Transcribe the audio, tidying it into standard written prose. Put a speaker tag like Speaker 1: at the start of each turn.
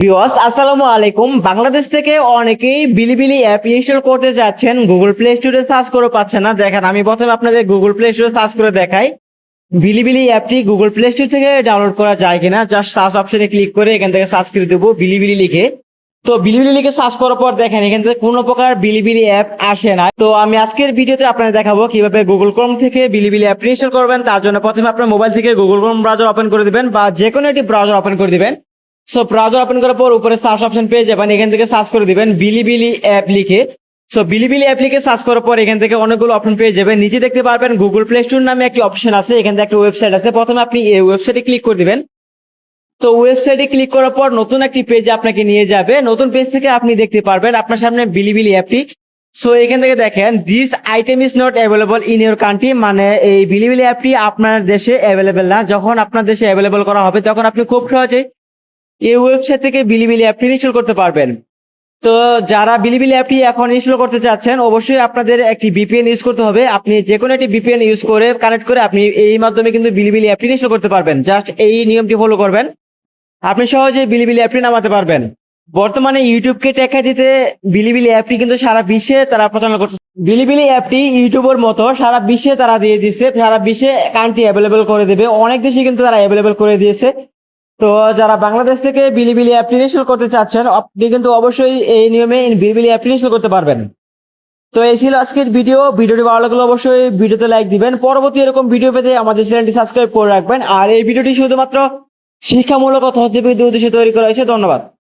Speaker 1: Viewers আসসালামু আলাইকুম। বাংলাদেশ থেকে অনেকেই বিলিবিলি অ্যাপ ইনস্টল করতে চাচ্ছেন, গুগল প্লে স্টোরে সার্চ করে পাচ্ছেন না। দেখেন, আমি প্রথমে আপনাদের গুগল প্লে স্টোরে সার্চ করে দেখাই বিলিবিলি অ্যাপটি গুগল প্লে স্টোর থেকে ডাউনলোড করা যায় কিনা। জাস্ট সার্চ অপশনে ক্লিক করে এখান থেকে সার্চ করে দেবো বিলিবিলি লিখে। তো বিলিবিলি লিখে সার্চ করার পর দেখেন এখান থেকে কোনো প্রকার বিলিবিলি অ্যাপ আসে না। তো আমি আজকের ভিডিওতে আপনাদের দেখাবো কিভাবে গুগল ক্রোম থেকে বিলিবিলি অ্যাপ ইনস্টল করবেন। তার জন্য প্রথমে আপনার মোবাইল থেকে গুগল ক্রোম ব্রাউজার ওপেন করে দিবেন বা যে কোনো একটি ব্রাউজার ওপেন করে দিবেন। সো ব্রাউজার ওপেন করার পর উপরে সার্চ অপশন পেয়ে যাবেন, এখান থেকে সার্চ করে দিবেন বিলিবিলি অ্যাপ লিখে। সো বিলিবিলি অ্যাপ লিখে সার্চ করার পর এখান থেকে অনেকগুলো অপশন পেয়ে যাবেন। নিচে দেখতে পারবেন গুগল প্লে স্টোর নামে একটি অপশন আছে, এখান থেকে একটা ওয়েবসাইট আছে। প্রথমে আপনি এই ওয়েবসাইটে ক্লিক করে দিবেন। তো ওয়েবসাইটে ক্লিক করার পর নতুন একটি পেজে আপনাকে নিয়ে যাবে। নতুন পেজ থেকে আপনি দেখতে পারবেন আপনার সামনে বিলিবিলি অ্যাপটি। সো এখান থেকে দেখেন this item is not available in your country, মানে এই বিলিবিলি অ্যাপটি আপনার দেশে অ্যাভেলেবেল না। যখন আপনার দেশে অ্যাভেলেবল করা হবে তখন আপনি খুব সহজে এই ওয়েবসাইট থেকে বিলিবিলি অ্যাপটি ইনস্টল করতে পারবেন। তো যারা বিলিবিলি অ্যাপটি এখন ইনস্টল করতে চাচ্ছেন অবশ্যই আপনাদের একটি ভিপিএন ইউজ করতে হবে। আপনি যে কোনো একটি ভিপিএন ইউজ করে কানেক্ট করে আপনি এই মাধ্যমে কিন্তু বিলিবিলি অ্যাপটি ইনস্টল করতে পারবেন। জাস্ট এই নিয়মটি ফলো করবেন, আপনি সহজেই বিলিবিলি অ্যাপটি নামাতে পারবেন। বর্তমানে ইউটিউবকে টেক্কা দিতে বিলিবিলি অ্যাপটি কিন্তু সারা বিশ্বে তারা প্রচার করছে। বিলিবিলি অ্যাপটি ইউটিউবের মতো সারা বিশ্বে তারা দিয়ে দিচ্ছে, সারা বিশ্বে কান্ট্রি অ্যাভেলেবেল করে দেবে। অনেক দেশে কিন্তু তারা অ্যাভেলেবেল করে দিয়েছে। তো যারা বাংলাদেশ থেকে বিলিবিলি অ্যাপ ইনস্টল করতে চাচ্ছেন আপনি কিন্তু অবশ্যই এই নিয়মে বিলিবিলি অ্যাপ ইনস্টল করতে পারবেন। তো এই ছিল আজকের ভিডিওটি ভালো লাগলে অবশ্যই ভিডিওতে লাইক দিবেন। পরবর্তী এরকম ভিডিও পেতে আমাদের চ্যানেলটি সাবস্ক্রাইব করে রাখবেন। আর এই ভিডিওটি শুধুমাত্র শিক্ষামূলক তথ্য উদ্দেশ্যে তৈরি করা হয়েছে। ধন্যবাদ।